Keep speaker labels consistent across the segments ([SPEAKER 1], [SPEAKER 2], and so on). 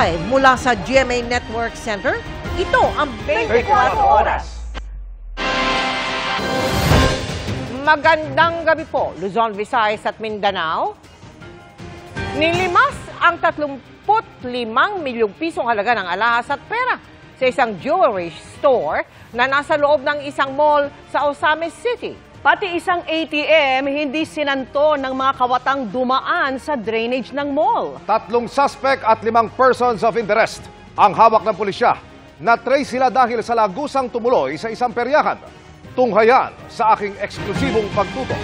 [SPEAKER 1] Live mula sa GMA Network Center, ito ang 24 Oras. Magandang gabi po, Luzon, Visayas at Mindanao. Nilimas ang 35 milyong pisong halaga ng alahas at pera sa isang jewelry store na nasa loob ng isang mall sa Osamis City.
[SPEAKER 2] Pati isang ATM hindi sinanto ng mga kawatang dumaan sa drainage ng mall.
[SPEAKER 3] 3 suspect at 5 persons of interest ang hawak ng pulisya. Na-trace sila dahil sa lagusang tumuloy sa isang peryahan. Tunghayan sa aking eksklusibong pagtutok.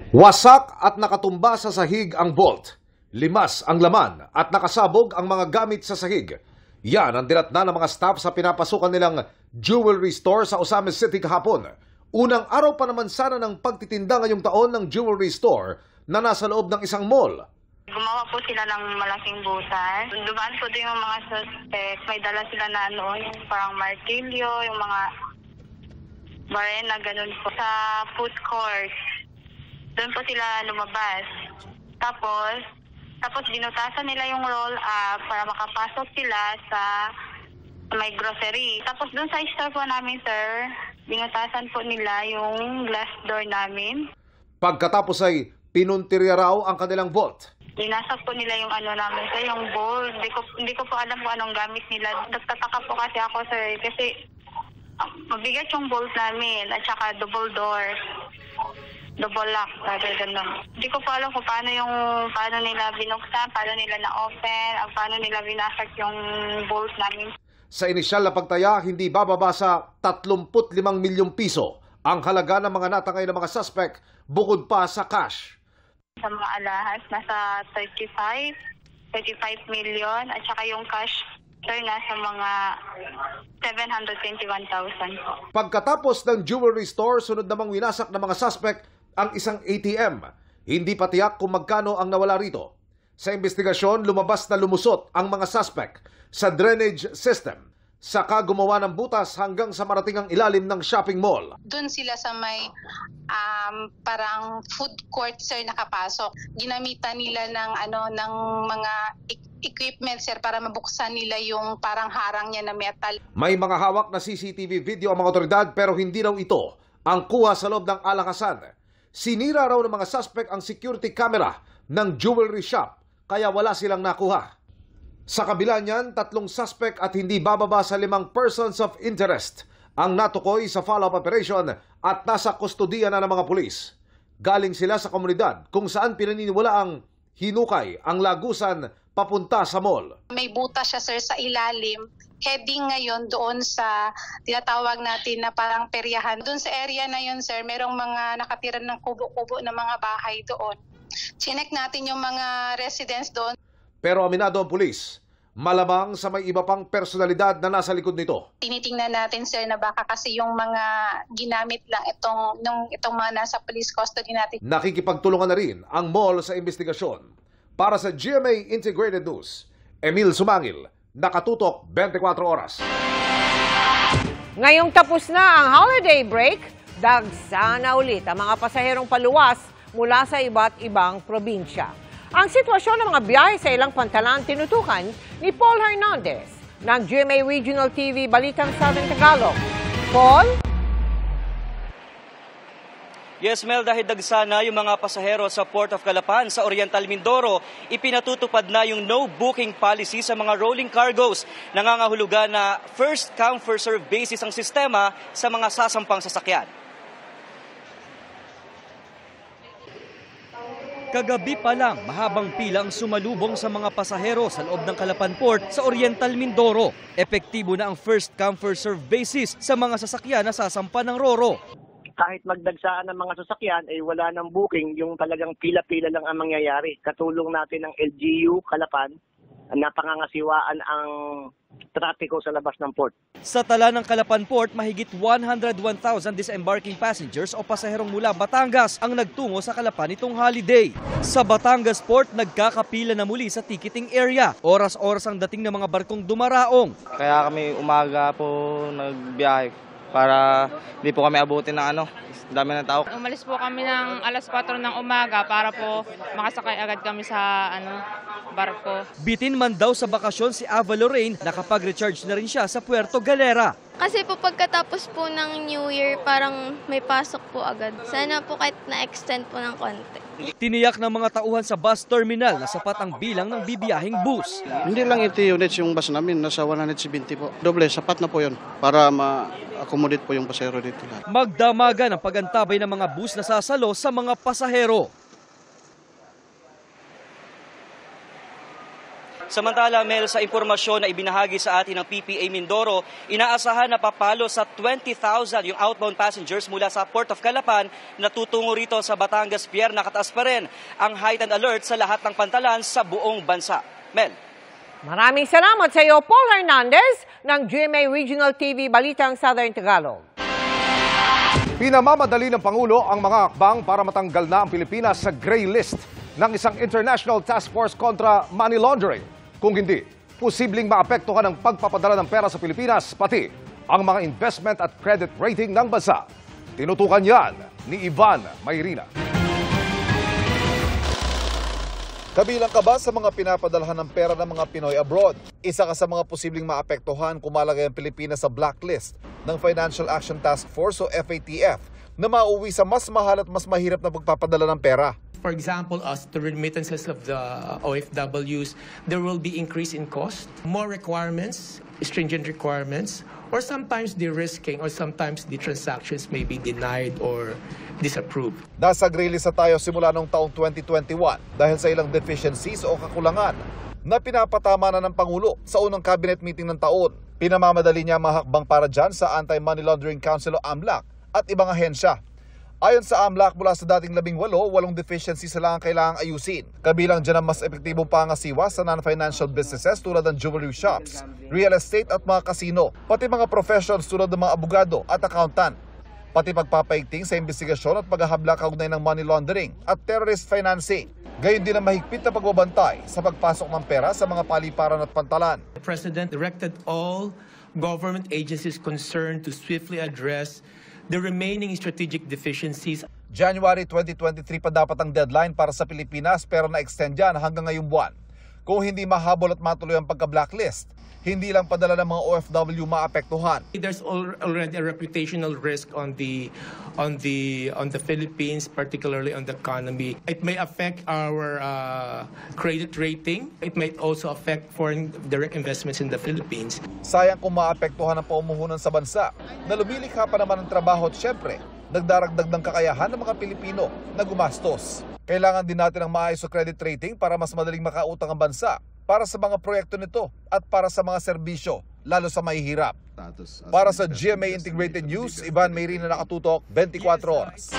[SPEAKER 3] Wasak at nakatumba sa sahig ang vault. Limas ang laman at nakasabog ang mga gamit sa sahig. Yan ang dinatna ng mga staff sa pinapasukan nilang jewelry store sa Osamis City kahapon. Unang araw pa naman sana ng pagtitinda ngayong taon ng jewelry store na nasa loob ng isang mall.
[SPEAKER 4] Gumawa po sila ng malaking butas. Dumaan po din yung mga suspect. May dala sila na yung parang martilyo, yung mga barena, ganun po. Sa food court, doon po sila lumabas. Tapos binutasan nila yung roll up para makapasok sila sa may grocery. Tapos doon sa store po namin, sir, binutasan po nila yung glass door namin.
[SPEAKER 3] Pagkatapos ay pinuntirya raw ang kanilang vault.
[SPEAKER 4] Dinasak po nila yung namin, sir, yung bowl. Hindi ko po alam kung anong gamit nila. Nagtataka po kasi ako, sir, kasi mabigat yung bowl namin at saka double door. Double lock, gano'n. Hindi ko pa alam kung paano nila binuksan, paano nila na-open, paano nila binasak yung bolt namin.
[SPEAKER 3] Sa inisyal na pagtaya, hindi bababa sa 35 milyong piso ang halaga ng mga natangay na mga suspect bukod pa sa cash.
[SPEAKER 4] Sa mga alahas, nasa 35 million at saka yung cash, sir, nasa mga 721,000.
[SPEAKER 3] Pagkatapos ng jewelry store, sunod namang winasak ng mga suspect ang isang ATM. Hindi pa tiyak kung magkano ang nawala rito. Sa investigasyon, lumabas na lumusot ang mga suspect sa drainage system. Saka gumawa ng butas hanggang sa marating ang ilalim ng shopping mall.
[SPEAKER 5] Doon sila sa may parang food court, sir, nakapasok. Ginamitan nila ng mga equipment, sir, para mabuksan nila yung parang harang niya na metal.
[SPEAKER 3] May mga hawak na CCTV video ang mga otoridad pero hindi raw ito ang kuha sa loob ng alakasan. Sinira raw ng mga suspect ang security camera ng jewelry shop kaya wala silang nakuha. Sa kabila niyan, 3 suspect at hindi bababa sa 5 persons of interest ang natukoy sa follow-up operation at nasa kustodiya na ng mga pulis. Galing sila sa komunidad kung saan pinaniniwala ang hinukay ang lagusan papunta sa mall.
[SPEAKER 5] May butas siya, sir, sa ilalim. Heading ngayon doon sa tinatawag natin na parang peryahan. Doon sa area na yun, sir, merong mga nakatira ng kubo-kubo na mga bahay doon. Chinek natin yung mga residents doon.
[SPEAKER 3] Pero aminado ang pulis, malamang sa may iba pang personalidad na nasa likod nito.
[SPEAKER 5] Tinitingnan natin, sir, na baka kasi yung mga ginamit lang itong mga nasa police custody natin.
[SPEAKER 3] Nakikipagtulungan na rin ang mall sa investigasyon. Para sa GMA Integrated News, Emil Sumangil, nakatutok 24 oras.
[SPEAKER 1] Ngayong tapos na ang holiday break, dagsana ulit ang mga pasaherong paluwas mula sa iba't ibang probinsya. Ang sitwasyon ng mga biyahe sa ilang pantalan tinutukan ni Paul Hernandez ng GMA Regional TV Balitang Southern Tagalog. Paul?
[SPEAKER 6] Yes, Mel, dahil dagsana yung mga pasahero sa Port of Calapan sa Oriental Mindoro, ipinatutupad na yung no-booking policy sa mga rolling cargoes. Nangangahulugan na first come, first serve basis ang sistema sa mga sasampang sasakyan. Kagabi pa lang, mahabang pila ang sumalubong sa mga pasahero sa loob ng Calapan Port sa Oriental Mindoro. Epektibo na ang first come, first serve basis sa mga sasakyan na sasampa ng Roro.
[SPEAKER 7] Kahit magdagsaan ng mga sasakyan, ay wala ng booking, yung talagang pila-pila lang ang mangyayari. Katulong natin ng LGU, Calapan, na pangangasiwaan ang trapiko sa labas ng port.
[SPEAKER 6] Sa tala ng Calapan Port, mahigit 101,000 disembarking passengers o pasaherong mula Batangas ang nagtungo sa Calapan itong holiday. Sa Batangas Port, nagkakapila na muli sa ticketing area. Oras-oras ang dating ng mga barkong dumaraong.
[SPEAKER 8] Kaya kami umaga po nagbiyahe para hindi po kami abutin ng dami ng tao.
[SPEAKER 9] Umalis po kami ng alas 4 ng umaga para po makasakay agad kami sa barko.
[SPEAKER 6] Bitin man daw sa bakasyon si Ava Lorraine, nakapag-recharge na rin siya sa Puerto Galera.
[SPEAKER 10] Kasi po pagkatapos po ng New Year, parang may pasok po agad. Sana po kahit na-extend po ng konti.
[SPEAKER 6] Tiniyak ng mga tauhan sa bus terminal na sapat ang bilang ng bibiyahing bus.
[SPEAKER 11] Hindi lang 80 units yung bus namin, nasa 170 po. Doble, sapat na po yun para ma-accommodate po yung pasahero dito.
[SPEAKER 6] Magdamagan ang pagantabay ng mga bus na sasalo sa mga pasahero. Samantala, Mel, sa impormasyon na ibinahagi sa atin ng PPA Mindoro, inaasahan na papalo sa 20,000 yung outbound passengers mula sa Port of Calapan na tutungo rito sa Batangas Pier. Nakataas pa rin ang heightened alert sa lahat ng pantalan sa buong bansa. Mel.
[SPEAKER 1] Maraming salamat sa iyo, Paul Hernandez ng GMA Regional TV Balitang Southern Tagalog.
[SPEAKER 3] Pinamamadali ng Pangulo ang mga akbang para matanggal na ang Pilipinas sa gray list ng isang International Task Force kontra Money Laundering. Kung hindi, posibleng maapektuhan ang pagpapadala ng pera sa Pilipinas, pati ang mga investment at credit rating ng bansa. Tinutukan yan ni Ivan Mayrina. Kabilang ka ba sa mga pinapadalhan ng pera ng mga Pinoy abroad? Isa ka sa mga posibleng maapektuhan kung malagay ang Pilipinas sa blacklist ng Financial Action Task Force o FATF na mauwi sa mas mahal at mas mahirap na pagpapadala ng pera.
[SPEAKER 12] For example, as the remittances of the OFWs, there will be increase in cost, more requirements, stringent requirements, or sometimes de-risking, or sometimes the transactions may be denied or disapproved.
[SPEAKER 3] Nasa gray list na tayo simula noong taong 2021 dahil sa ilang deficiencies o kakulangan na pinapatama na ng Pangulo sa unang cabinet meeting ng taon. Pinamamadali niya mahakbang para dyan sa Anti-Money Laundering Council o AMLAC at ibang ahensya. Ayon sa AMLAC, mula sa dating 18, 8 deficiencies lang ang kailangang ayusin. Kabilang dyan ang mas epektibong pangasiwa sa non-financial businesses tulad ng jewelry shops, real estate at mga kasino, pati mga professions tulad ng mga abogado at accountant, pati pagpapaigting sa investigasyon at paghahabla kaugnay ng money laundering at terrorist financing. Gayon din ang mahigpit na pagbabantay sa pagpasok ng pera sa mga paliparan at pantalan.
[SPEAKER 12] The President directed all government agencies concerned to swiftly address the remaining strategic deficiencies.
[SPEAKER 3] January 2023 pa dapat ang deadline para sa Pilipinas pero na-extend yan hanggang ngayong buwan. Kung hindi mahabol at matuloy ang pagka-blacklist, hindi lang padala ng mga OFW maapektuhan.
[SPEAKER 12] There's already a reputational risk on the Philippines, particularly on the economy. It may affect our credit rating. It might also affect foreign direct investments in the Philippines.
[SPEAKER 3] Sayang kung maapektuhan ang pamumuhunan sa bansa na lumilikha pa naman ng trabaho at syempre, nagdaragdag ng kakayahan ng mga Pilipino na gumastos. Kailangan din natin ng maayos na credit rating para mas madaling makautang ang bansa para sa mga proyekto nito at para sa mga serbisyo, lalo sa mahihirap. Para sa GMA Integrated News, Ivan Mayrina, nakatutok, 24 oras.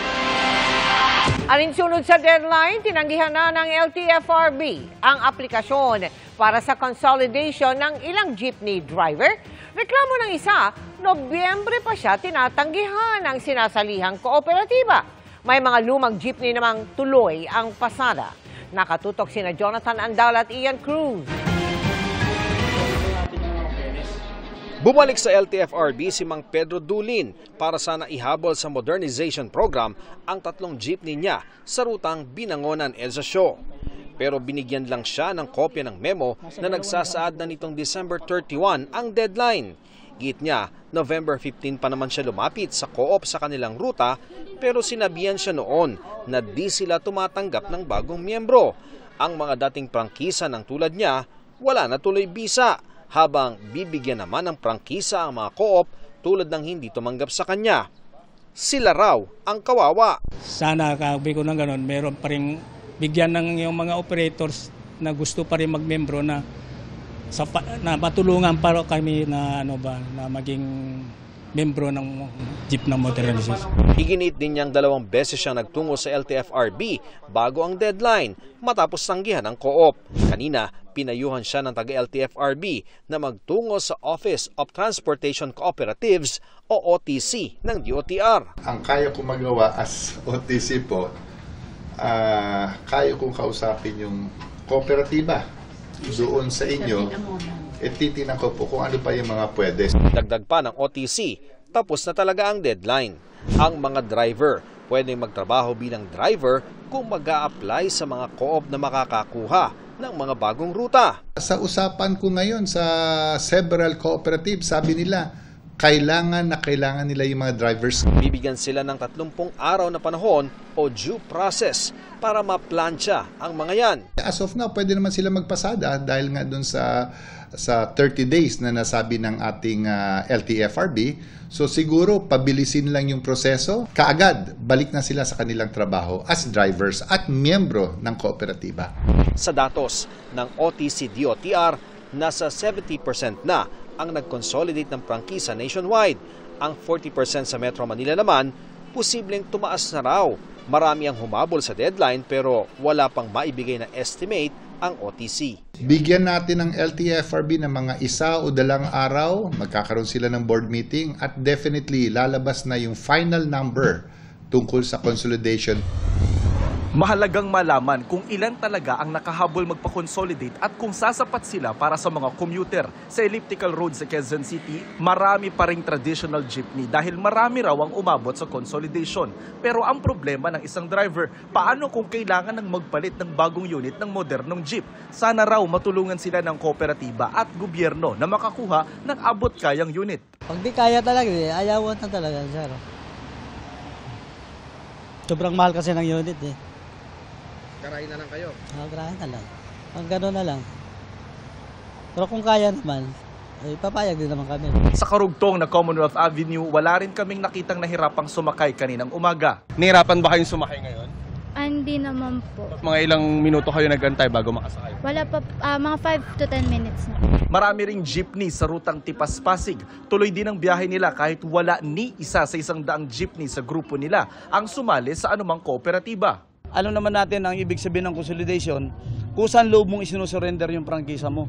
[SPEAKER 1] Alinsunod sa deadline, tinanggihan na ng LTFRB ang aplikasyon para sa consolidation ng ilang jeepney driver. Reklamo ng isa, Nobyembre pa siya tinatanggihan ang sinasalihang kooperatiba. May mga lumang jeepney namang tuloy ang pasada. Nakatutok sina Jonathan Andal at Ian Cruz.
[SPEAKER 13] Bumalik sa LTFRB si Mang Pedro Dulin para sana ihabol sa modernization program ang 3 jeepney niya sa rutang Binangonan-Edsa Show. Pero binigyan lang siya ng kopya ng memo na nagsasaad na nitong December 31 ang deadline. Git niya, November 15 pa naman siya lumapit sa co-op sa kanilang ruta pero sinabihan siya noon na di sila tumatanggap ng bagong miyembro. Ang mga dating prangkisa ng tulad niya, wala na tuloy bisa. Habang bibigyan naman ng prangkisa ang mga co-op tulad ng hindi tumanggap sa kanya. Sila raw ang kawawa.
[SPEAKER 14] Sana kabi ko ng ganun, meron pa rin bigyan ng yung mga operators na gusto pa rin magmembro na matulungan para kami na na maging membro ng jeep ng modernization.
[SPEAKER 13] Iginit din niyang 2 beses siyang nagtungo sa LTFRB bago ang deadline matapos tanggihan ng co-op. Kanina, pinayuhan siya ng taga-LTFRB na magtungo sa Office of Transportation Cooperatives o OTC ng DOTR.
[SPEAKER 15] Ang kaya kong magawa as OTC po, kaya kong kausapin yung kooperatiba doon sa inyo. Titingnan ko po kung ano pa yung mga pwede.
[SPEAKER 13] Dagdag pa ng OTC, tapos na talaga ang deadline. Ang mga driver pwedeng magtrabaho bilang driver kung mag-a-apply sa mga co-op na makakakuha ng mga bagong ruta.
[SPEAKER 15] Sa usapan ko ngayon sa several cooperatives, sabi nila, kailangan nila yung mga drivers.
[SPEAKER 13] Bibigyan sila ng 30 araw na panahon o due process para maplansya ang mga yan.
[SPEAKER 15] As of now, pwede naman sila magpasada dahil nga dun sa 30 days na nasabi ng ating LTFRB. So siguro pabilisin lang yung proseso. Kaagad, balik na sila sa kanilang trabaho as drivers at miyembro ng kooperatiba.
[SPEAKER 13] Sa datos ng OTC-DOTR, nasa 70% na ang nag-consolidate ng prangkisa nationwide. Ang 40% sa Metro Manila naman, posibleng tumaas na raw. Marami ang humabol sa deadline pero wala pang maibigay na estimate ang OTC.
[SPEAKER 15] Bigyan natin ng LTFRB ng mga 1 o 2 araw, magkakaroon sila ng board meeting at definitely lalabas na yung final number tungkol sa consolidation.
[SPEAKER 16] Mahalagang malaman kung ilan talaga ang nakahabol magpa-consolidate at kung sasapat sila para sa mga commuter. Sa elliptical road sa Quezon City, marami pa ring traditional jeepney dahil marami raw ang umabot sa consolidation. Pero ang problema ng isang driver, paano kung kailangan ng magpalit ng bagong unit ng modernong jeep? Sana raw matulungan sila ng kooperatiba at gobyerno na makakuha ng abot-kayang unit.
[SPEAKER 17] Pag di kaya talaga, ayawan na talaga, sir. Sobrang mahal kasi ng unit eh.
[SPEAKER 11] Karahin na lang kayo?
[SPEAKER 17] Karahin na lang. Ang gano'n na lang. Pero kung kaya naman, papayag din naman kami.
[SPEAKER 16] Sa karugtong na Commonwealth Avenue, wala rin kaming nakitang nahirapang sumakay kaninang umaga.
[SPEAKER 18] Nahirapan ba kayong sumakay ngayon?
[SPEAKER 10] Hindi naman po.
[SPEAKER 18] Mga ilang minuto kayo nag-antay bago makasakay?
[SPEAKER 10] Wala pa, mga 5 to 10 minutes na.
[SPEAKER 16] Marami ring jeepney sa rutang Tipas-Pasig. Tuloy din ang biyahe nila kahit wala ni isa sa 100 jeepney sa grupo nila ang sumali sa anumang kooperatiba.
[SPEAKER 19] Alam naman natin ang ibig sabihin ng consolidation, kung saan loob mong isinusurrender yung prangkisa mo.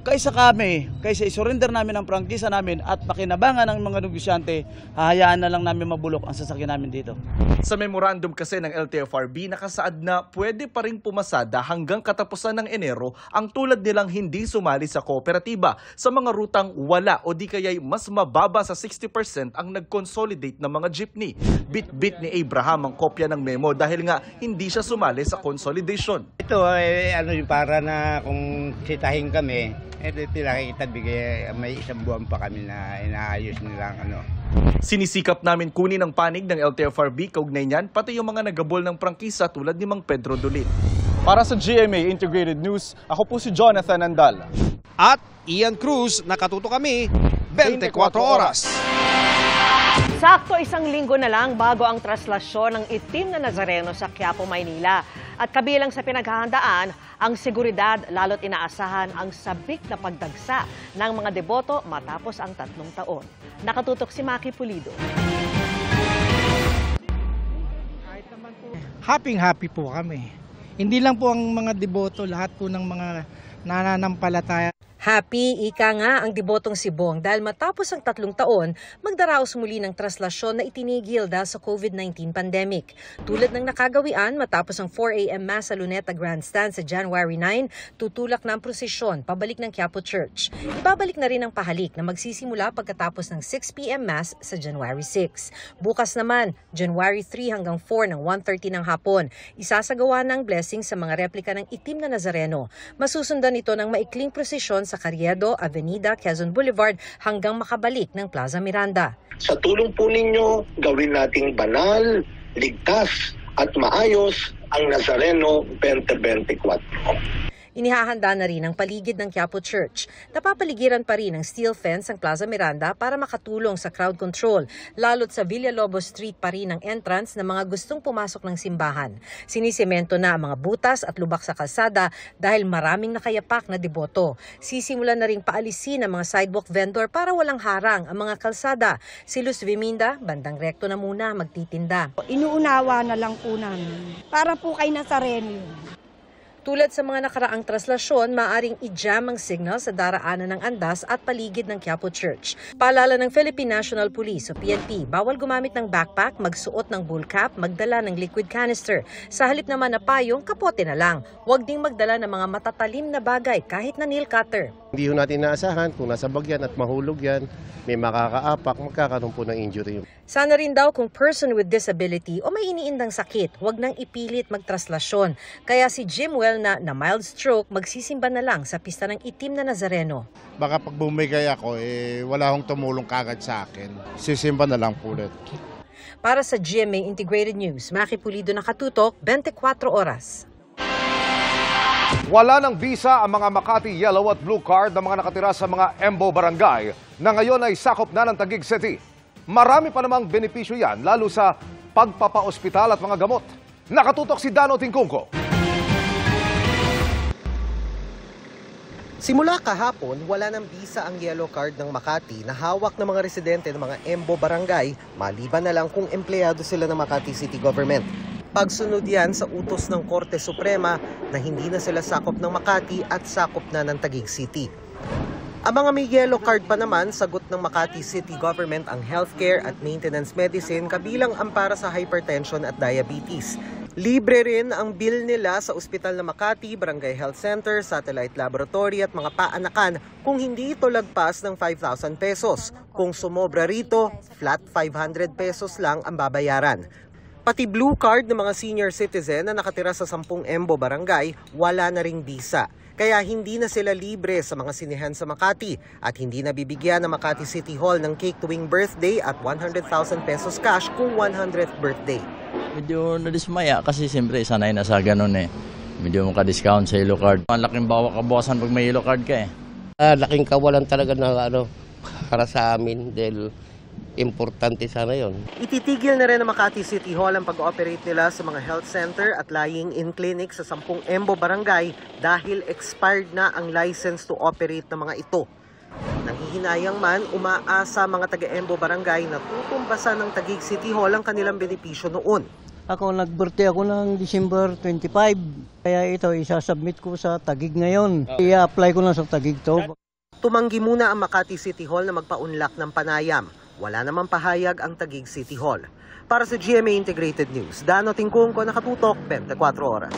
[SPEAKER 19] Kaysa isurrender namin ang prangkisa namin at pakinabangan ng mga negosyante, hahayaan na lang namin mabulok ang sasakyan namin dito.
[SPEAKER 16] Sa memorandum kasi ng LTFRB, nakasaad na pwede pa rin pumasada hanggang katapusan ng Enero ang tulad nilang hindi sumali sa kooperatiba sa mga rutang wala o di kaya'y mas mababa sa 60% ang nag-consolidate ng mga jeepney. Bit-bit ni Abraham ang kopya ng memo dahil nga hindi siya sumali sa consolidation.
[SPEAKER 20] Ito para na kung sitahin kami, nakikita bigay may 1 buwan pa kami na inaayos nilang
[SPEAKER 16] Sinisikap namin kunin ang panig ng LTFRB kaugnay niyan, pati yung mga nagabol ng prangkisa tulad ni Mang Pedro Dulin.
[SPEAKER 18] Para sa GMA Integrated News, ako po si Jonathan Andal.
[SPEAKER 13] At Ian Cruz, nakatuto kami 24 oras.
[SPEAKER 2] Sakto 1 linggo na lang bago ang traslasyon ng itim na Nazareno sa Quiapo, Maynila. At kabilang sa pinaghahandaan, ang seguridad lalo't inaasahan ang sabik na pagdagsa ng mga deboto matapos ang 3 taon. Nakatutok si Maki Pulido.
[SPEAKER 21] Happy po kami. Hindi lang po ang mga deboto, lahat po ng mga nananampalataya.
[SPEAKER 22] Happy, ika nga ang debotong si Bong dahil matapos ang 3 taon, magdaraos muli ng traslasyon na itinigil dahil sa COVID-19 pandemic. Tulad ng nakagawian matapos ang 4 a.m. Mass sa Luneta Grandstand sa January 9, tutulak na ang prosesyon pabalik ng Quiapo Church. Ibabalik na rin ang pahalik na magsisimula pagkatapos ng 6 p.m. Mass sa January 6. Bukas naman, January 3 hanggang 4 ng 1:30 ng hapon, isasagawa ng blessing sa mga replika ng itim na Nazareno. Masusundan ito ng maikling prosesyon sa Carriedo, Avenida, Quezon Boulevard hanggang makabalik ng Plaza Miranda.
[SPEAKER 23] Sa tulong po ninyo, gawin nating banal, ligtas at maayos ang Nazareno 2024.
[SPEAKER 22] Inihahanda na rin ang paligid ng Quiapo Church. Napapaligiran pa rin ng steel fence ang Plaza Miranda para makatulong sa crowd control, lalo't sa Villalobos Street pa rin ang entrance ng mga gustong pumasok ng simbahan. Sinisemento na ang mga butas at lubak sa kalsada dahil maraming nakayapak na deboto. Sisimulan na rin paalisin ang mga sidewalk vendor para walang harang ang mga kalsada. Si Luz Viminda, bandang rekto na muna magtitinda.
[SPEAKER 24] Inuunawa na lang po namin para po kay Nazareno.
[SPEAKER 22] Tulad sa mga nakaraang traslasyon, maaaring i-jam ang signal sa daraanan ng Andas at paligid ng Quiapo Church. Paalala ng Philippine National Police o PNP, bawal gumamit ng backpack, magsuot ng bull cap, magdala ng liquid canister. Sa halip naman na payong, kapote na lang. Huwag ding magdala ng mga matatalim na bagay kahit na nail cutter.
[SPEAKER 4] Hindi ho natin naasahan kung nasa bagyan at mahulog yan, may makakaapak, magkakaroon po ng injury.
[SPEAKER 22] Sana rin daw kung person with disability o may iniindang sakit, huwag nang ipilit magtraslasyon. Kaya si Jim Well na mild stroke, magsisimba na lang sa pista ng itim na Nazareno.
[SPEAKER 5] Baka pag bumigay ako, wala hong tumulong kagad sa akin. Sisimba na lang po ulit.
[SPEAKER 22] Para sa GMA Integrated News, Maki Pulido, nakatutok, 24 oras.
[SPEAKER 3] Wala ng visa ang mga Makati Yellow at Blue Card na mga nakatira sa mga Embo Barangay na ngayon ay sakop na ng Taguig City. Marami pa namang benepisyo yan, lalo sa pagpapaospital at mga gamot. Nakatutok si Dano Tingkungko.
[SPEAKER 7] Simula kahapon, wala ng bisa ang yellow card ng Makati na hawak ng mga residente ng mga Embo Barangay, maliban na lang kung empleyado sila ng Makati City Government. Pagsunod yan sa utos ng Korte Suprema na hindi na sila sakop ng Makati at sakop na ng Taguig City. Ang mga may yellow card pa naman, sagot ng Makati City Government ang healthcare at maintenance medicine kabilang ang para sa hypertension at diabetes. Libre rin ang bill nila sa Ospital ng Makati, Barangay Health Center, Satellite Laboratory at mga paanakan kung hindi ito lagpas ng 5,000 pesos. Kung sumobra rito, flat 500 pesos lang ang babayaran. Pati blue card ng mga senior citizen na nakatira sa 10 Embo Barangay, wala na ring bisa. Kaya hindi na sila libre sa mga sinihan sa Makati at hindi na bibigyan ng Makati City Hall ng cake tuwing birthday at 100,000 pesos cash kung 100th birthday.
[SPEAKER 24] Medyo nadismaya kasi siyempre sanay na sa ganun eh. Medyo maka-discount sa yellow card. Ang laking kabawasan pag may yellow card ka eh.
[SPEAKER 25] Laking kawalan talaga ng para sa amin dahil importante sana yon.
[SPEAKER 7] Ititigil na rin ng Makati City Hall ang pag-ooperate nila sa mga health center at lying-in clinic sa 10 Embo Barangay dahil expired na ang license to operate ng mga ito. Nanghihinayang man, umaasa mga taga-Embo Barangay na tutumbasan ng Taguig City Hall ang kanilang benepisyo noon.
[SPEAKER 17] Ako nag-birthday ako ng December 25. Kaya ito isasubmit ko sa Taguig ngayon. I-apply ko lang sa Taguig to.
[SPEAKER 7] Tumanggi muna ang Makati City Hall na magpaunlak ng panayam. Wala namang pahayag ang Taguig City Hall. Para sa GMA Integrated News, Dano Tingkungko, nakatutok, 24 oras.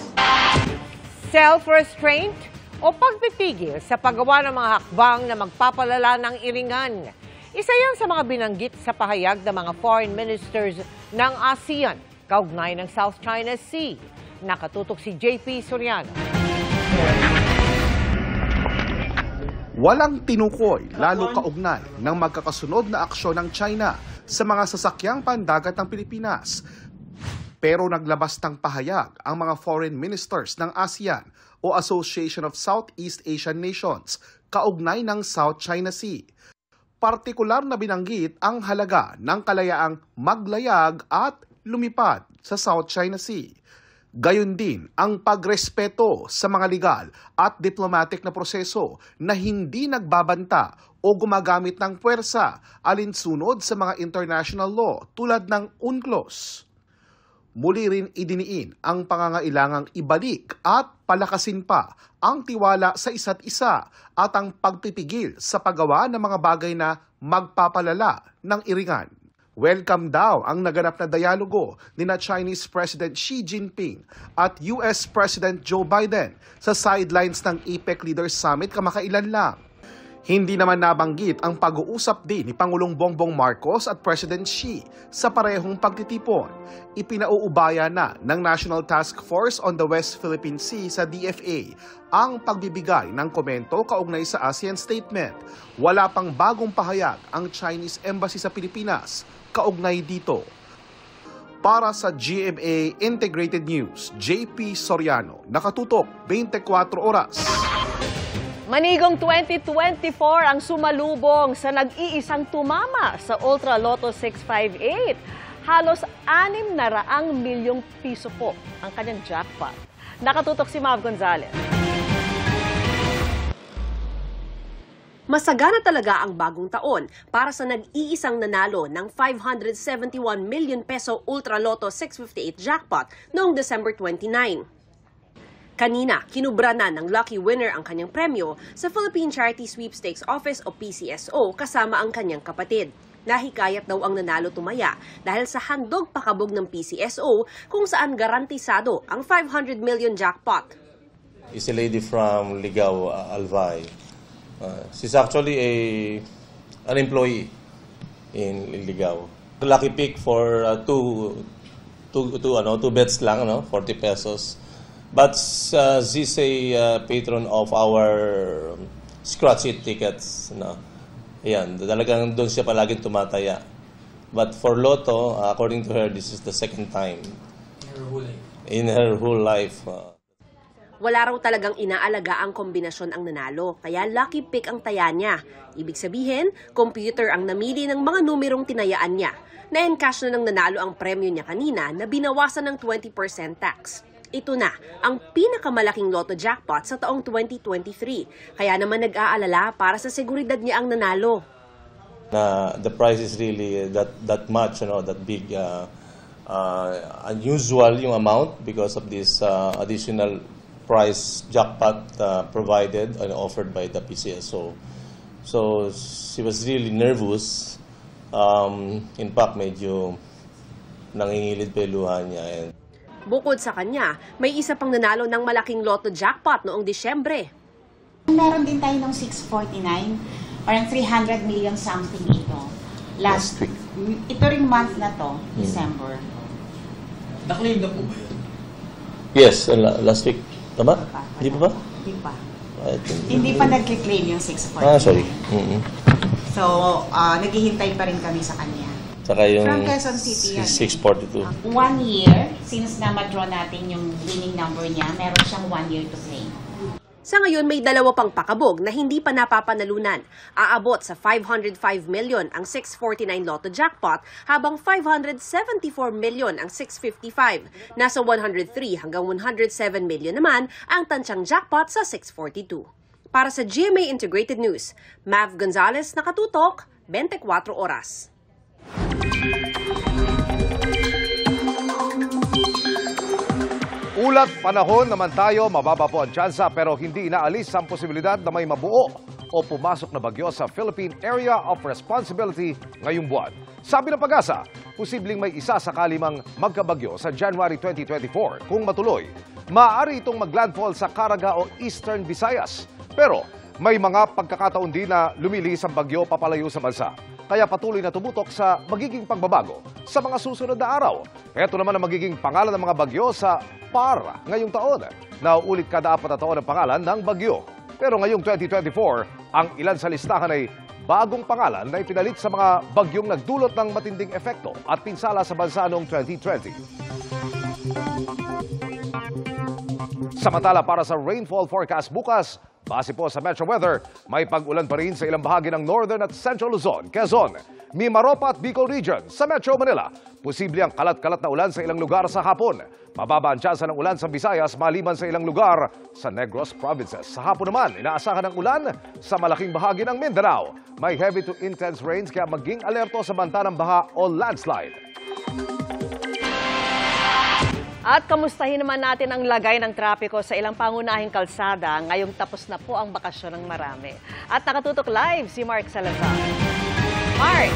[SPEAKER 1] Self-restraint o pagpipigil sa paggawa ng mga hakbang na magpapalala ng iringan. Isa yan sa mga binanggit sa pahayag ng mga foreign ministers ng ASEAN, kaugnay ng South China Sea. Nakatutok si JP Soriano.
[SPEAKER 26] Walang tinukoy, lalo kaugnay ng magkakasunod na aksyon ng China sa mga sasakyang pandagat ng Pilipinas. Pero naglabas ng pahayag ang mga foreign ministers ng ASEAN o Association of Southeast Asian Nations kaugnay ng South China Sea. Partikular na binanggit ang halaga ng kalayaang maglayag at lumipad sa South China Sea. Gayon din ang pagrespeto sa mga legal at diplomatic na proseso na hindi nagbabanta o gumagamit ng puwersa alinsunod sa mga international law tulad ng UNCLOS. Muli rin idiniin ang pangangailangang ibalik at palakasin pa ang tiwala sa isa't isa at ang pagpipigil sa paggawa ng mga bagay na magpapalala ng iringan. Welcome daw ang naganap na dialogo ni Chinese President Xi Jinping at US President Joe Biden sa sidelines ng APEC Leaders Summit kamakailan lang. Hindi naman nabanggit ang pag-uusap din ni Pangulong Bongbong Marcos at President Xi sa parehong pagtitipon. Ipinauubaya na ng National Task Force on the West Philippine Sea sa DFA ang pagbibigay ng komento kaugnay sa ASEAN Statement. Wala pang bagong pahayag ang Chinese Embassy sa Pilipinas kaugnay dito. Para sa GMA Integrated News, JP Soriano, nakatutok 24 oras.
[SPEAKER 2] Manigong 2024 ang sumalubong sa nag-iisang tumama sa Ultra Lotto 658. Halos 600 milyong piso po ang kanyang jackpot. Nakatutok si Mav Gonzalez.
[SPEAKER 27] Masagana talaga ang bagong taon para sa nag-iisang nanalo ng 571 million peso Ultra Lotto 658 jackpot noong December 29. Kanina, kinubra na ng lucky winner ang kanyang premyo sa Philippine Charity Sweepstakes Office o PCSO kasama ang kanyang kapatid. Nahikayat daw ang nanalo tumaya dahil sa handog pakabog ng PCSO kung saan garantisado ang 500 million jackpot.
[SPEAKER 6] Is a lady from Ligao, Albay. She's actually an employee in Ligao. Lucky pick for two bets lang, 40 pesos. But she's a patron of our scratch it tickets. Ayan, talagang doon siya palaging tumataya. But for Lotto, according to her, this is the second time in her whole life.
[SPEAKER 27] Wala raw talagang inaalaga ang kombinasyon ang nanalo, kaya lucky pick ang taya niya. Ibig sabihin, computer ang namili ng mga numerong tinayaan niya. Na-encash na ng nanalo ang premyo niya kanina na binawasan ng 20% tax. Ito na ang pinakamalaking lotto jackpot sa taong 2023. Kaya naman nag-aalala para sa seguridad niya ang nanalo.
[SPEAKER 6] The price is really that much, that big, unusual yung amount because of this additional price jackpot provided and offered by the PCSO. So she was really nervous. In fact, medyo nangingilid pa yung luha niya.
[SPEAKER 27] Bukod sa kanya, may isa pang nanalo ng malaking lotto jackpot noong Disyembre.
[SPEAKER 8] Meron din tayo ng 649, parang 300 million something ito. Last week. Ito ring month na to, December.
[SPEAKER 6] Na-claim na po ba yun? Yes, last week. Tama? Hindi pa ba?
[SPEAKER 8] Hindi pa. Hindi pa nag-claim yung 649.
[SPEAKER 6] Sorry.
[SPEAKER 8] So, naghihintay pa rin kami sa kanya.
[SPEAKER 6] Saka yung
[SPEAKER 8] From Quezon City yan.
[SPEAKER 6] 642.
[SPEAKER 8] 1 year, since na-draw natin yung winning number niya, meron siyang 1 year to claim.
[SPEAKER 27] Sa ngayon, may dalawa pang pakabog na hindi pa napapanalunan. Aabot sa 505 million ang 649 Lotto jackpot, habang 574 million ang 655. Nasa 103 hanggang 107 million naman ang tansyang jackpot sa 642. Para sa GMA Integrated News, Mav Gonzalez, nakatutok, 24 oras.
[SPEAKER 3] Ulat panahon naman tayo, mababa po ang tsansa pero hindi inaalis ang posibilidad na may mabuo o pumasok na bagyo sa Philippine Area of Responsibility ngayong buwan. Sabi ng Pag-asa, posibleng may isa sakali mang magkabagyo sa January 2024 kung matuloy. Maaari itong maglandfall sa Caraga o Eastern Visayas. Pero may mga pagkakataon din na lumilihis ang bagyo papalayo sa bansa. Kaya patuloy na tumutok sa magiging pagbabago sa mga susunod na araw. Ito naman ang magiging pangalan ng mga bagyo sa PAR ngayong taon. Nauulit kada 4 na taon ang pangalan ng bagyo. Pero ngayong 2024, ang ilan sa listahan ay bagong pangalan na ipinalit sa mga bagyong nagdulot ng matinding epekto at pinsala sa bansa noong 2020. Samantala, para sa rainfall forecast bukas, base po sa Metro Weather, may pag-ulan pa rin sa ilang bahagi ng Northern at Central Luzon, Quezon, Mimaropa at Bicol Region. Sa Metro Manila, posible ang kalat-kalat na ulan sa ilang lugar sa hapon. Mababa ang tsansa ng ulan sa Visayas maliban sa ilang lugar sa Negros Provinces. Sa hapon naman, inaasahan ng ulan sa malaking bahagi ng Mindanao. May heavy to intense rains kaya maging alerto sa banta ng baha o landslide.
[SPEAKER 2] At kamustahin naman natin ang lagay ng trapiko sa ilang pangunahing kalsada ngayong tapos na po ang bakasyon ng marami. At nakatutok live si Mark Salazar. Mark!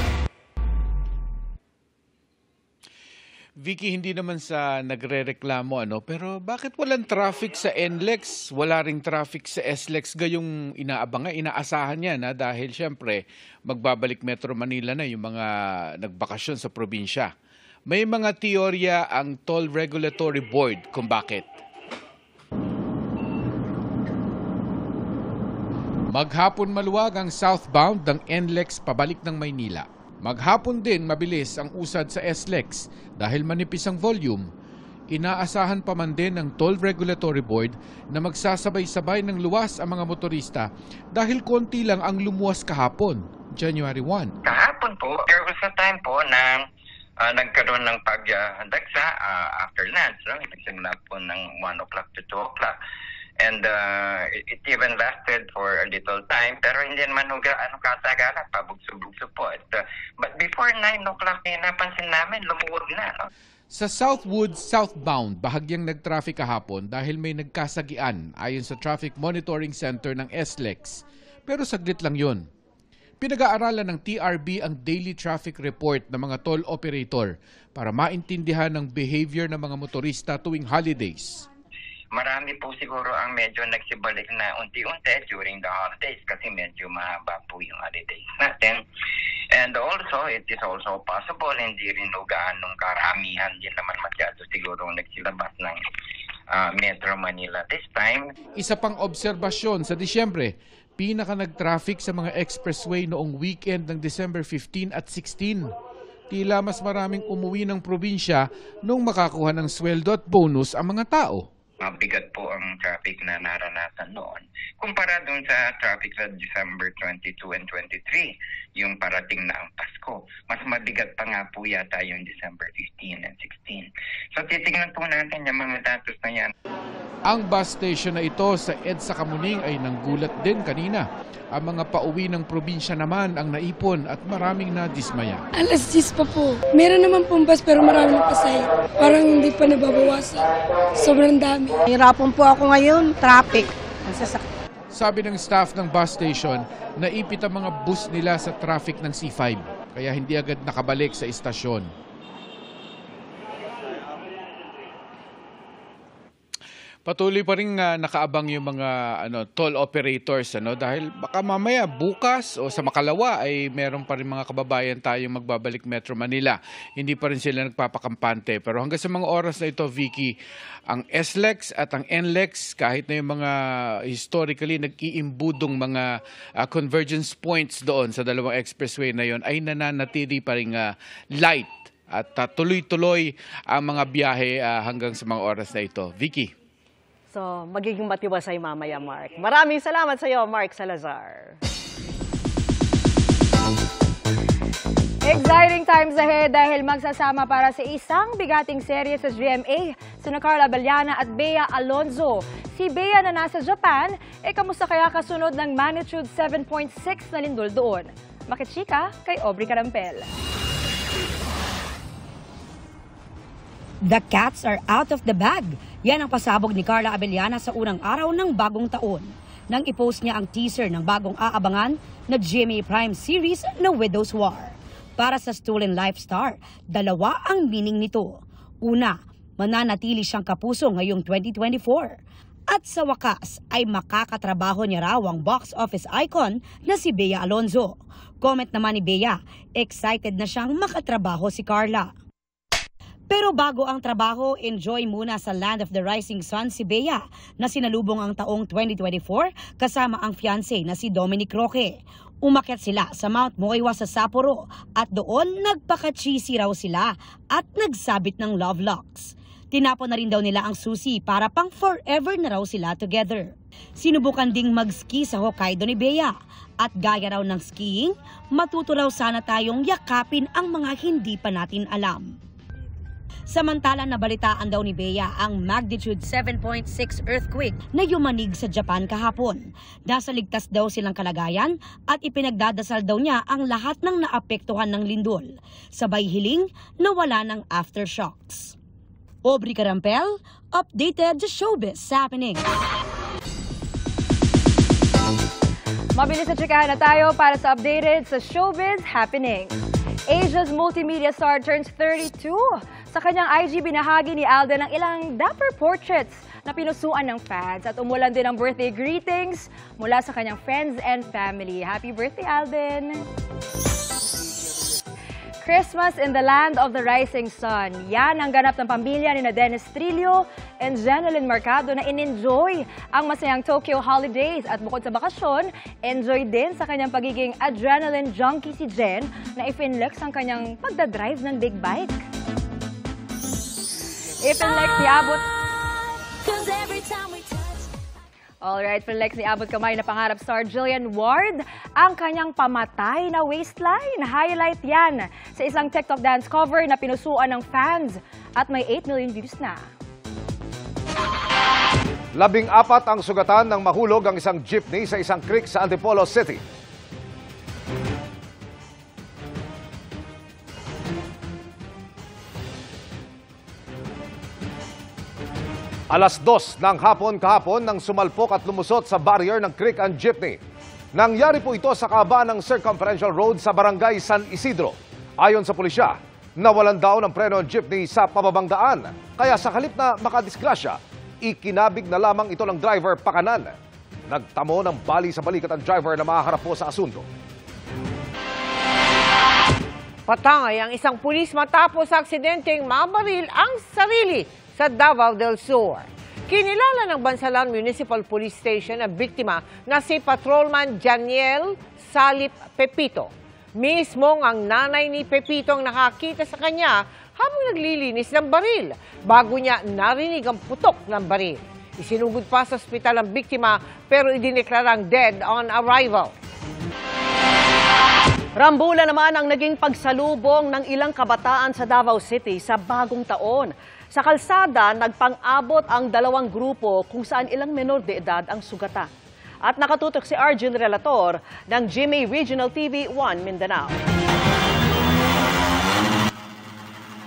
[SPEAKER 9] Vicky, hindi naman sa nagre-reklamo, pero bakit walang traffic sa NLEX? Wala ring traffic sa SLEX gayong inaasahan yan dahil syempre magbabalik Metro Manila na yung mga nagbakasyon sa probinsya. May mga teorya ang Toll Regulatory Board kung bakit. Maghapon maluwag ang southbound ng NLEX pabalik ng Maynila. Maghapon din mabilis ang usad sa SLEX dahil manipis ang volume. Inaasahan pa man din ng Toll Regulatory Board na magsasabay-sabay ng luwas ang mga motorista dahil konti lang ang lumuwas kahapon, January 1.
[SPEAKER 11] Kahapon po, there was a time po na nagkaroon ng pagdagsa after lunch. Nagsimula po ng 1 o'clock to 2 o'clock. And it even lasted for a little time. Pero hindi naman katagalan, pabugso-bugso po. But before 9 o'clock, napansin namin, lumuwag na.
[SPEAKER 9] Sa Southwood southbound, bahagyang nag-traffic kahapon dahil may nagkasagian ayon sa Traffic Monitoring Center ng SLEX. Pero saglit lang yun. Pinag-aaralan ng TRB ang daily traffic report ng mga toll operator para maintindihan ng behavior ng mga motorista tuwing holidays.
[SPEAKER 11] Marami po siguro ang medyo nagsibalik na unti-unti during the holidays kasi medyo mahaba po yung holidays natin. And also, it is also possible, hindi rin gaanong karamihan din naman masyado siguro nagsilabas ng Metro Manila this time.
[SPEAKER 9] Isa pang obserbasyon sa Disyembre, pinaka nag-traffic sa mga expressway noong weekend ng December 15 at 16. Tila mas maraming umuwi ng probinsya nung makakuha ng sweldo at bonus ang mga tao.
[SPEAKER 11] Mabigat po ang traffic na naranasan noon. Kumpara dun sa traffic sa December 22 and 23, yung parating na ang Pasko, mas mabigat pa nga po yata yung December 15 and 16. So titignan po natin yung mga datos na yan.
[SPEAKER 9] Ang bus station na ito sa EDSA Kamuning ay nanggulat din kanina. Ang mga pauwi ng probinsya naman ang naipon at maraming nadismaya.
[SPEAKER 10] Alas 10 pa po. Meron naman pong bus pero marami na pasay. Parang hindi pa nababawasan. Sobrang dami.
[SPEAKER 12] Hirapan po ako ngayon, traffic.
[SPEAKER 9] Sabi ng staff ng bus station, naipit ang mga bus nila sa traffic ng C5. Kaya hindi agad nakabalik sa istasyon. Patuloy pa rin nakaabang yung mga toll operators dahil baka mamaya bukas o sa makalawa ay meron pa rin mga kababayan tayong magbabalik Metro Manila. Hindi pa rin sila nagpapakampante. Pero hanggang sa mga oras na ito, Vicky, ang SLEX at ang NLEX, kahit na yung mga historically nag-iimbudong mga convergence points doon sa dalawang expressway na yon ay nananatili pa rin light at tuloy-tuloy ang mga biyahe hanggang sa mga oras na ito. Vicky.
[SPEAKER 2] So, magiging matiwasay mamaya, Mark. Maraming salamat sa iyo, Mark Salazar.
[SPEAKER 14] Exciting times ahead dahil magsasama para sa isang bigating serye sa GMA sina Carla Abellana at Bea Alonzo. Si Bea na nasa Japan, kamusta kaya kasunod ng magnitude 7.6 na lindol doon? Makitsika kay Aubrey Carampel.
[SPEAKER 15] The cats are out of the bag. Yan ang pasabog ni Carla Abellana sa unang araw ng bagong taon. Nang i-post niya ang teaser ng bagong aabangan na GMA Prime series na Widow's War. Para sa Stolen Life star, dalawa ang meaning nito. Una, mananatili siyang kapuso ngayong 2024. At sa wakas ay makakatrabaho niya raw ang box office icon na si Bea Alonzo. Comment naman ni Bea, excited na siyang makatrabaho si Carla. Pero bago ang trabaho, enjoy muna sa Land of the Rising Sun si Bea na sinalubong ang taong 2024 kasama ang fiancé na si Dominic Roque. Umakyat sila sa Mount Moiwa sa Sapporo at doon nagpaka-cheesy raw sila at nagsabit ng love locks. Tinapon na rin daw nila ang susi para pang forever na raw sila together. Sinubukan ding mag-ski sa Hokkaido ni Bea at gaya raw ng skiing, matuto raw sana tayong yakapin ang mga hindi pa natin alam. Samantala nabalitaan daw ni Bea ang magnitude 7.6 earthquake na yumanig sa Japan kahapon. Nasa ligtas daw silang kalagayan at ipinagdadasal daw niya ang lahat ng naapektuhan ng lindol. Sabay hiling na wala ng aftershocks. Aubrey Carampel, updated sa Showbiz Happening.
[SPEAKER 14] Mabilis na tsikahan na tayo para sa updated sa Showbiz Happening. Asia's multimedia star turns 32. Sa kanyang IG, binahagi ni Alden ang ilang dapper portraits na pinusuan ng fans at umulan din ang birthday greetings mula sa kanyang friends and family. Happy birthday, Alden! Christmas in the Land of the Rising Sun. Yan ang ganap ng pamilya ni Dennis Trillo and Jeneline Mercado na in-enjoy ang masayang Tokyo holidays. At bukod sa bakasyon, enjoy din sa kanyang pagiging adrenaline junkie si Jen na i-finlex ang kanyang pagdadrive ng big bike. I-finlex ni Abot. Alright, Finlex ni Abot kamay na pangarap star Jillian Ward ang kanyang pamatay na waistline. Highlight yan sa isang TikTok dance cover na pinusuan ng fans at may 8 million views na.
[SPEAKER 3] 14 ang sugatan ng mahulog ang isang jeepney sa isang creek sa Antipolo City. 2:00 ng hapon kahapon nang sumalpok at lumusot sa barrier ng creek ang jeepney. Nangyari po ito sa kahabaan ng Circumferential Road sa Barangay San Isidro. Ayon sa pulisya, nawalan daw ng preno ang jeepney sa pababang daan. Kaya sa halip na makadisgrasya, ikinabig na lamang ito ng driver pakanan. Nagtamo ng bali sa balikat ang driver na mahaharap po sa asunto.
[SPEAKER 1] Patangay ang isang pulis matapos sa aksidenteng mabaril ang sarili sa Davao del Sur. Kinilala ng Bansalan Municipal Police Station ang biktima na si Patrolman Janiel Salip Pepito. Mismong ang nanay ni Pepito ang nakakita sa kanya habang naglilinis ng baril bago niya narinig ang putok ng baril. Isinugod pa sa ospital ang biktima pero idineklarang dead on arrival.
[SPEAKER 2] Rambula naman ang naging pagsalubong ng ilang kabataan sa Davao City sa bagong taon. Sa kalsada, nagpang-abot ang dalawang grupo kung saan ilang menor de edad ang sugatan. At nakatutok si Arjun Relator ng GMA Regional TV 1 Mindanao.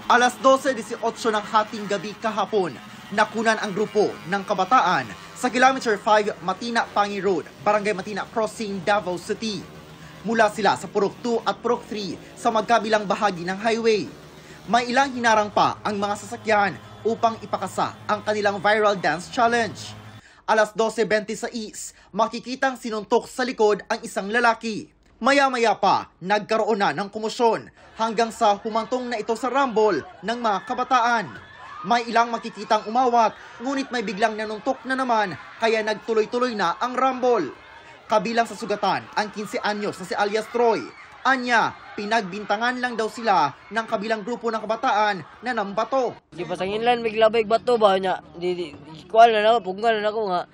[SPEAKER 13] Alas 12:18 ng hating gabi kahapon, nakunan ang grupo ng kabataan sa Kilometer 5 Matina-Pangi Road, Barangay Matina Crossing, Davao City. Mula sila sa Purok 2 at Purok 3 sa magkabilang bahagi ng highway. May ilang hinarang pa ang mga sasakyan upang ipakasa ang kanilang viral dance challenge. Alas 12:26, makikitang sinuntok sa likod ang isang lalaki. Maya-maya pa, nagkaroon na ng komosyon hanggang sa humantong na ito sa rumble ng mga kabataan. May ilang makikitang umawat, ngunit may biglang nanuntok na naman kaya nagtuloy-tuloy na ang rumble. Kabilang sa sugatan ang 15 anyos na si alias Troy. Anya, pinagbintangan lang daw sila ng kabilang grupo ng kabataan na nambato.
[SPEAKER 16] Di pasangin lang, may labay bato ba niya? Kuha na ako, punggal na ako nga.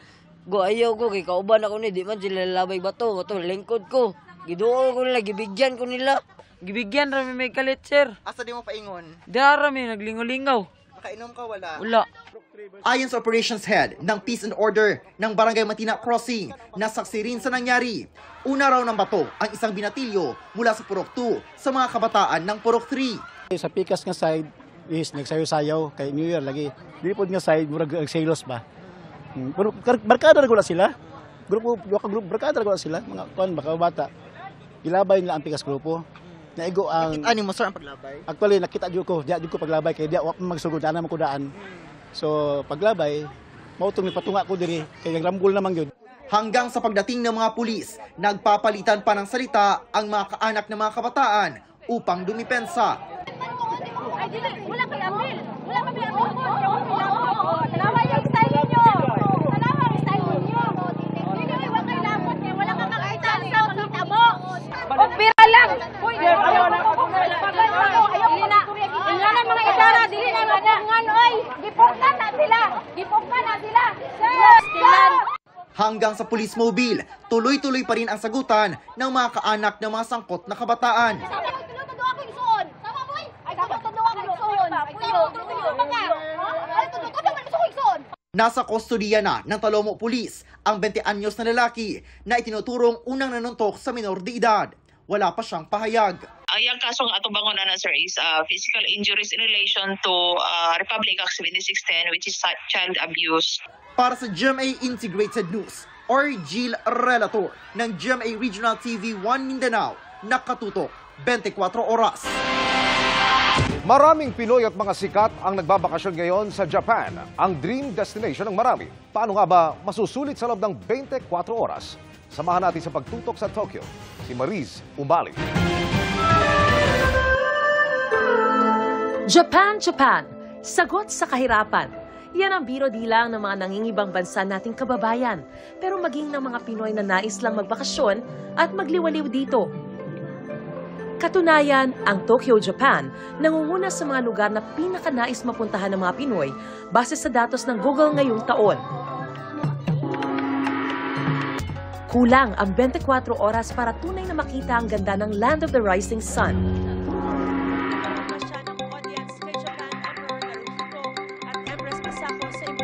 [SPEAKER 16] Go ayaw ko, kay kauban ako ni, di man sila labay bato. Ito, lingkod ko. Giduo ko nila, gibigyan ko nila. Gibigyan rami may kalit, sir.
[SPEAKER 13] Asa di mo paingon?
[SPEAKER 16] Darami, naglingaw-lingaw.
[SPEAKER 13] Nakainom ka, wala?
[SPEAKER 16] Wala.
[SPEAKER 13] Ayon sa Operations Head ng Peace and Order ng Barangay Matina Crossing, nasaksi rin sa nangyari. Una raw ng bato ang isang binatilyo mula sa Purok 2 sa mga kabataan ng Purok 3.
[SPEAKER 18] Sa pikas nga side is nagsayo-sayaw kay New Year lagi. Dili pod nga side murag selos ba. Pero barkada ra gula sila. Grupo barkada ra gula sila mga kon baka bata. Gilabay nila ang pikas grupo. Naigo ang
[SPEAKER 13] Nakita ni mo sir ang paglabay?
[SPEAKER 18] Actually nakita jud ko, di ko paglabay kay di wa magsugod ana man ko daan. So paglabay mao tong patunga ko diri kay nagrambol naman gyud.
[SPEAKER 13] Hanggang sa pagdating ng mga pulis, nagpapalitan pa ng salita ang mga kaanak ng mga kabataan upang dumipensa.
[SPEAKER 19] Ay, dili, wala kay Amil. Wala kami Amil. Salawa yung style niyo. Salawa yung style niyo. Dili, wala kay lapot niya. Wala kang makita sa makita mo. Pira lang. Uy, ayaw na. Dili na. Inglanan mga idara. Dili na mapungan. Oy, gipugnan na sila. Gipugnan na sila. Sir!
[SPEAKER 13] Hanggang sa police mobile, tuloy-tuloy pa rin ang sagutan ng mga kaanak ng mga sangkot na kabataan. Nasa kustodiya na ng Talomo Police ang 20 anyos na lalaki na itinuturong unang nanuntok sa minor de edad. Wala pa siyang pahayag.
[SPEAKER 20] Ang kasong atong bangon na sir is physical injuries in relation to Republic Act 7610 which is child abuse.
[SPEAKER 13] Para sa GMA Integrated News, Arjun Relator ng GMA Regional TV 1 Mindanao, nakatutok 24 oras.
[SPEAKER 3] Maraming Pinoy at mga sikat ang nagbabakasyon ngayon sa Japan, ang dream destination ng marami. Paano nga ba masusulit sa loob ng 24 oras? Samahan natin sa pagtutok sa Tokyo, si Mariz Umbali.
[SPEAKER 21] Japan, Japan. Sagot sa kahirapan. Yan ang biro di lang ng mga nangingibang bansa nating kababayan, pero maging ng mga Pinoy na nais lang magbakasyon at magliwaliw dito. Katunayan, ang Tokyo, Japan, nangunguna sa mga lugar na pinakanais mapuntahan ng mga Pinoy base sa datos ng Google ngayong taon. Kulang ang 24 oras para tunay na makita ang ganda ng Land of the Rising Sun.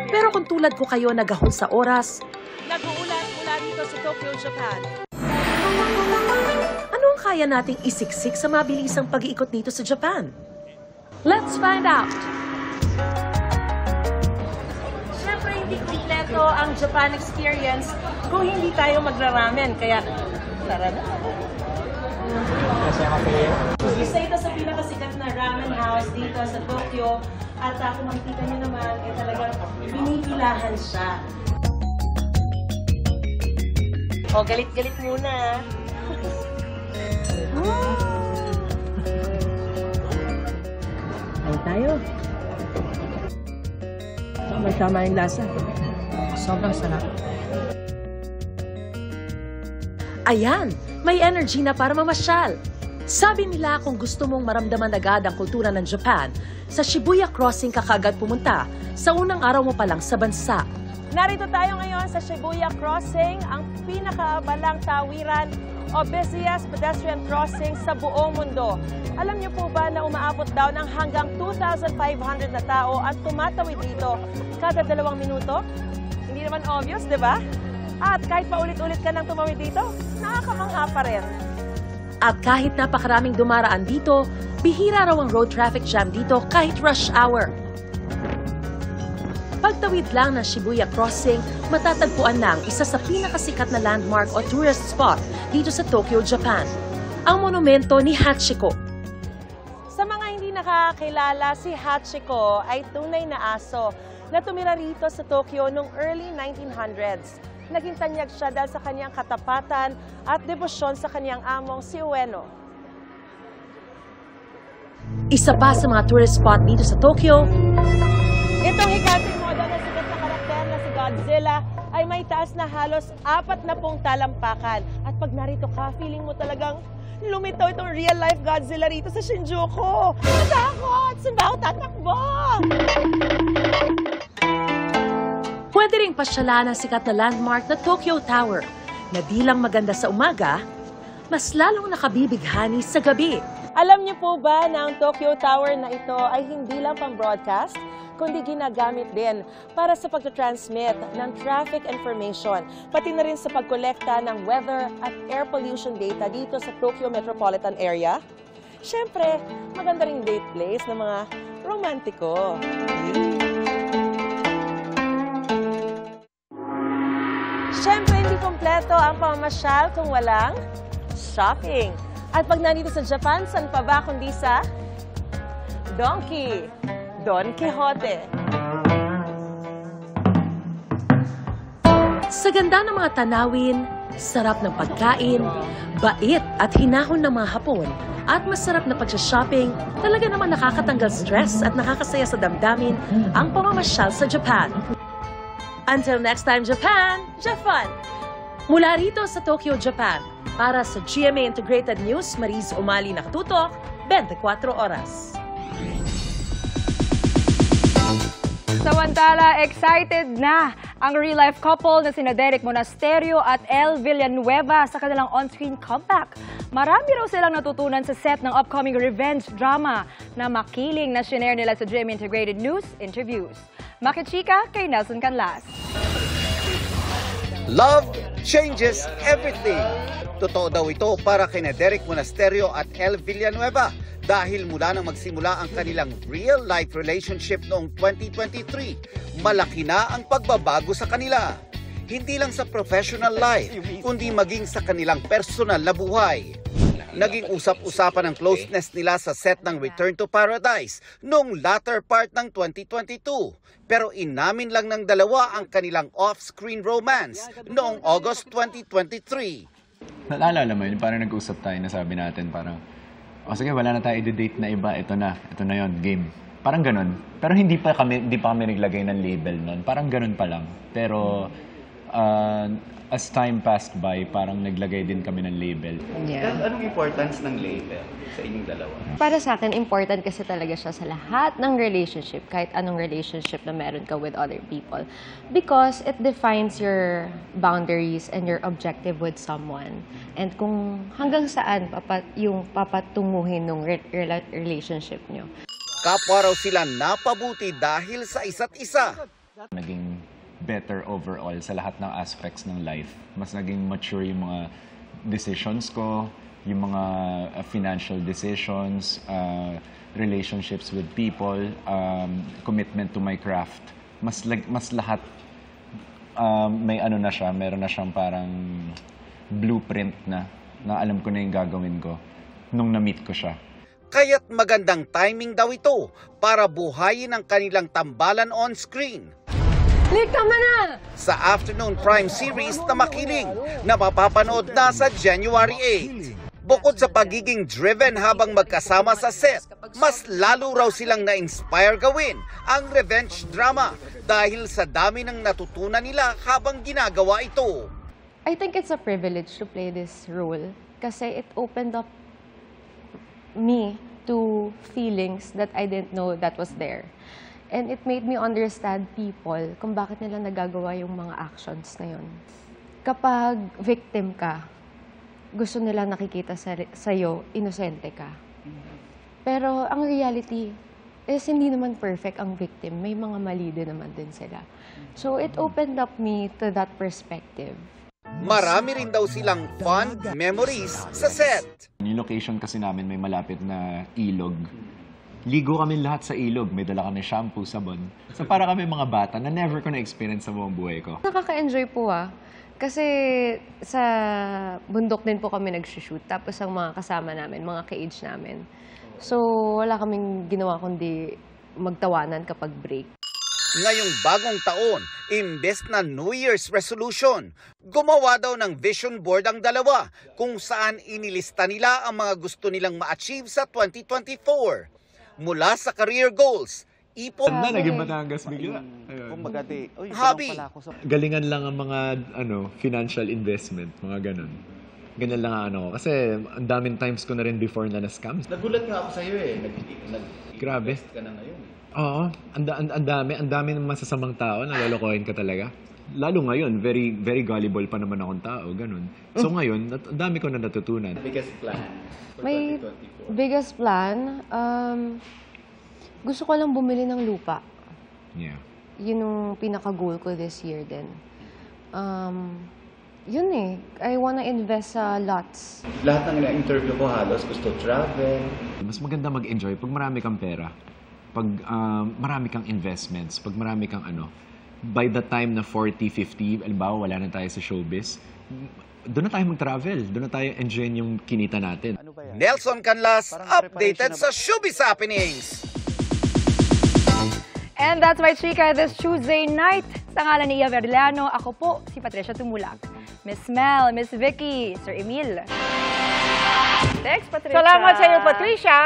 [SPEAKER 21] Pero kung tulad ko kayo nagahon sa oras, nag-uulan mula dito sa Tokyo, Japan. Ano ang kaya nating isiksik sa mabilisang pag-iikot dito sa Japan? Let's find out! Siyempre, hindi kompleto ang Japan experience kung hindi tayo magra-ramen. Kaya, tara na. Isa ito sa pinakasikat na ramen house dito sa Tokyo. At kung makikita niyo naman, talagang binipilahan siya. O, galit-galit muna. Ayun tayo. Tama yung lasa. Sobrang sarap. Ayan, may energy na para mamasyal. Sabi nila kung gusto mong maramdaman agad ang kultura ng Japan, sa Shibuya Crossing ka kaagad pumunta sa unang araw mo pa lang sa bansa. Narito tayo ngayon sa Shibuya Crossing, ang pinakaabalang tawiran o busiest pedestrian crossing sa buong mundo. Alam niyo po ba na umaabot daw ng hanggang 2,500 na tao at tumatawid dito kada 2 minuto? Hindi naman obvious, di ba? At kahit paulit-ulit ka nang tumawid dito, nakakamangha pa rin. At kahit napakaraming dumaraan dito, bihira raw ang road traffic jam dito kahit rush hour. Pagtawid lang ng Shibuya Crossing, matatagpuan na ang isa sa pinakasikat na landmark o tourist spot dito sa Tokyo, Japan, ang monumento ni Hachiko. Sa mga hindi nakakilala, si Hachiko ay tunay na aso na tumira rito sa Tokyo noong early 1900s. Naging tanyag siya dahil sa kanyang katapatan at debosyon sa kanyang among si Ueno. Isa pa sa mga tourist spot dito sa Tokyo, itong higanting moda na sikat na karakter na si Godzilla ay may taas na halos 40 talampakan. At pag narito ka, feeling mo talagang lumitaw itong real-life Godzilla rito sa Shinjuku. Natakot! Saan ba ako tatakbo? Pwede ring pasyalan ang sikat na landmark na Tokyo Tower na di lang maganda sa umaga, mas lalong nakabibighani sa gabi. Alam niyo po ba na ang Tokyo Tower na ito ay hindi lang pang-broadcast, kundi ginagamit din para sa pagtatransmit ng traffic information, pati na rin sa pagkolekta ng weather at air pollution data dito sa Tokyo Metropolitan Area. Siyempre, maganda ring date place ng mga romantiko. Siyempre, hindi kompleto ang pamamasyal kung walang shopping. At pag nandito sa Japan, saan pa ba kundi sa Don Quixote. Sa ganda ng mga tanawin, sarap ng pagkain, bait at hinahon ng mga Hapon, at masarap na pagsha-shopping, talaga naman nakakatanggal stress at nakakasaya sa damdamin ang pamamasyal sa Japan. Until next time, Japan, Jafun! Mula rito sa Tokyo, Japan, para sa GMA Integrated News, Mariz Umali nakatutok, 24 oras.
[SPEAKER 14] Samantala, excited na ang real-life couple na sina Derek Monasterio at Elle Villanueva sa kanilang on-screen comeback. Marami raw silang natutunan sa set ng upcoming revenge drama na makiling na shinare nila sa GMA Integrated News interviews. Makichika kay Nelson Canlas.
[SPEAKER 4] Love changes everything. Totoo daw ito para kina Derek Monasterio at Elle Villanueva dahil mula nang magsimula ang kanilang real-life relationship noong 2023, malaki na ang pagbabago sa kanila. Hindi lang sa professional life, kundi maging sa kanilang personal na buhay. Naging usap-usapan ang closeness nila sa set ng Return to Paradise noong latter part ng 2022. Pero inamin lang ng dalawa ang kanilang off-screen romance noong August 2023.
[SPEAKER 5] Naalala mo yun, parang nag-usap tayo na sabi natin parang, o sige, wala na tayo i-date na iba, ito na yon game. Parang ganun. Pero hindi pa kami naglagay ng label nun. Parang ganun pa lang. Pero as time passed by, parang naglagay din kami ng label.
[SPEAKER 17] Yeah.
[SPEAKER 5] Anong importance ng label sa inyong dalawa?
[SPEAKER 17] Para sa akin, important kasi talaga siya sa lahat ng relationship, kahit anong relationship na meron ka with other people. Because it defines your boundaries and your objective with someone. And kung hanggang saan yung papatunguhin ng relationship nyo.
[SPEAKER 4] Kapwa raw sila napabuti dahil sa isa't isa.
[SPEAKER 5] Naging better overall sa lahat ng aspects ng life. Mas naging mature yung mga decisions ko, yung mga financial decisions, relationships with people, commitment to my craft. Mas lahat may ano na siya, meron na siyang parang blueprint na alam ko na yung gagawin ko nung na-meet ko siya.
[SPEAKER 4] Kaya't magandang timing daw ito para buhayin ang kanilang tambalan on screen.
[SPEAKER 19] Tama na!
[SPEAKER 4] Sa afternoon prime series na makiling na mapapanood na sa January 8. Bukod sa pagiging driven habang magkasama sa set, mas lalo raw silang na-inspire gawin ang revenge drama dahil sa dami ng natutunan nila habang ginagawa ito.
[SPEAKER 17] I think it's a privilege to play this role kasi it opened up me to feelings that I didn't know that was there. And it made me understand people kung bakit nila nagagawa yung mga actions na yun. Kapag victim ka, gusto nila nakikita sa'yo, inosente ka. Pero ang reality is hindi naman perfect ang victim. May mga mali din naman din sila. So it opened up me to that perspective.
[SPEAKER 4] Marami rin daw silang fond memories sa set.
[SPEAKER 5] Yung location kasi namin may malapit na ilog. Ligo kami lahat sa ilog. May dala kami shampoo, sabon. So para kami mga bata na never ko na-experience sa buong buhay ko.
[SPEAKER 17] Nakaka-enjoy po kasi sa bundok din po kami nag-shoot. Tapos ang mga kasama namin, mga ka-age namin. So wala kaming ginawa kundi magtawanan kapag break.
[SPEAKER 4] Ngayong bagong taon, imbes na New Year's resolution, gumawa daw ng vision board ang dalawa kung saan inilista nila ang mga gusto nilang ma-achieve sa 2024. Mula sa career goals, ipon,
[SPEAKER 5] naging Batangas bigla.
[SPEAKER 4] hobby,
[SPEAKER 5] Galingan lang ang mga financial investment, mga ganun. Ganyan lang ang ano ko. Kasi ang daming times ko na rin before na na-scam.
[SPEAKER 6] Nagulat nga ako sa iyo eh.
[SPEAKER 5] Grabe.
[SPEAKER 6] Ka na ngayon.
[SPEAKER 5] Oo, ang dami ng masasamang tao na lolokohin ka talaga. Lalo ngayon, very very gullible pa naman akong tao, ganun. So ngayon, ang dami ko na natutunan.
[SPEAKER 6] Biggest plan for
[SPEAKER 17] May
[SPEAKER 6] 2024?
[SPEAKER 17] biggest plan, gusto ko lang bumili ng lupa.
[SPEAKER 5] Yeah.
[SPEAKER 17] Yun yung pinaka-goal ko this year din. Yun I wanna invest sa lots.
[SPEAKER 6] Lahat ng na-interview ko halos gusto travel.
[SPEAKER 5] Mas maganda mag-enjoy pag marami kang pera. Pag marami kang investments, pag marami kang by the time na 40, 50, alimbawa wala na tayo sa showbiz, doon na tayo mag-travel, doon na tayo enjoy yung kinita natin.
[SPEAKER 4] Nelson Canlas, updated sa Showbiz Happenings.
[SPEAKER 14] And that's my chika this Tuesday night. Sa ngalan ni Iya Verliano, ako po si Patricia Tumulak. Miss Mel, Miss Vicky, Sir Emil.
[SPEAKER 1] Thanks, Patricia. Salamat sa iyo, Patricia.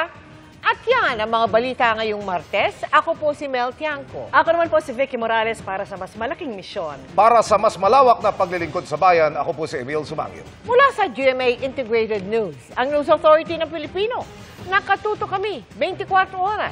[SPEAKER 1] At yan ang mga balita ngayong Martes. Ako po si Mel Tiangco.
[SPEAKER 2] Ako naman po si Vicky Morales para sa mas malaking misyon.
[SPEAKER 3] Para sa mas malawak na paglilingkod sa bayan, ako po si Emil Sumangil.
[SPEAKER 1] Mula sa GMA Integrated News, ang News Authority ng Pilipino. Nakatuto kami 24 oras.